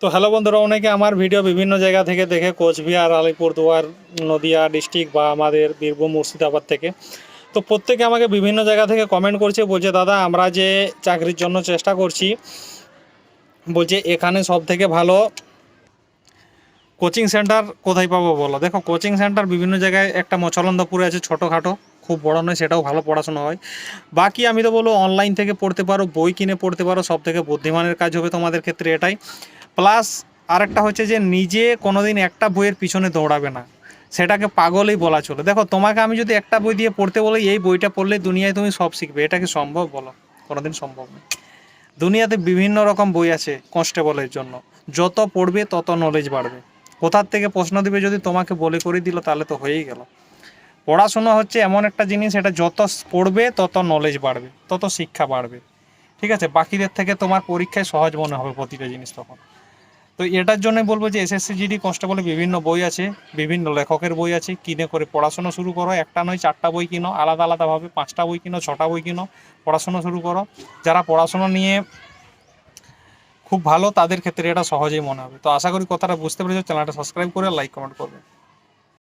তো হ্যালো বন্ধুরা, অনেকে আমার ভিডিও বিভিন্ন জায়গা থেকে দেখে, কোচবিহার, আলিপুরদুয়ার, নদিয়া ডিস্ট্রিক্ট বা আমাদের বীরভূম, মুর্শিদাবাদ থেকে। তো প্রত্যেকে আমাকে বিভিন্ন জায়গা থেকে কমেন্ট করছে, বলছে দাদা আমরা যে চাকরির জন্য চেষ্টা করছি, বলছে এখানে সব থেকে ভালো কোচিং সেন্টার কোথায় পাবো বলো। দেখো, কোচিং সেন্টার বিভিন্ন জায়গায়, একটা মচলন্দপুরে আছে ছোটোখাটো, খুব বড় নয়, সেটাও ভালো পড়াশোনা হয়। বাকি আমি তো বলবো অনলাইন থেকে পড়তে পারো, বই কিনে পড়তে পারো, সব থেকে বুদ্ধিমানের কাজ হবে তোমাদের ক্ষেত্রে এটাই। প্লাস আরেকটা হচ্ছে যে নিজে কোনোদিন একটা বইয়ের পিছনে দৌড়াবে না, সেটাকে পাগলই বলা চলে। দেখো, তোমাকে আমি যদি একটা বই দিয়ে পড়তে বলি, এই বইটা পড়লে দুনিয়ায় তুমি সব শিখবে, এটা কি সম্ভব বলো? কোনোদিন সম্ভব নয়। দুনিয়াতে বিভিন্ন রকম বই আছে কনস্টেবলের জন্য, যত পড়বে তত নলেজ বাড়বে। কোথার থেকে প্রশ্ন দিবে যদি তোমাকে বলে করে দিল, তাহলে তো হয়েই গেল। পড়াশোনা হচ্ছে এমন একটা জিনিস, এটা যত পড়বে তত নলেজ বাড়বে, তত শিক্ষা বাড়বে। ঠিক আছে, বাকিদের থেকে তোমার পরীক্ষায় সহজ মনে হবে প্রতিটা জিনিস তখন। তো এটার জন্যই বলবো যে এসএসসি জিডি কনস্টেবলে বিভিন্ন বই আছে, বিভিন্ন লেখকের বই আছে, কিনে করে পড়াশোনা শুরু করো। একটা নয়, 4টা বই কিনো, আলাদা আলাদাভাবে 5টা বই কিনো, 6টা বই কিনো, পড়াশোনা শুরু করো। যারা পড়াশোনা নিয়ে খুব ভালো, তাদের ক্ষেত্রে এটা সহজেই মনে হবে। তো আশা করি কথাটা বুঝতে পেরেছো। চ্যানেলটা সাবস্ক্রাইব করে লাইক কমেন্ট করবে।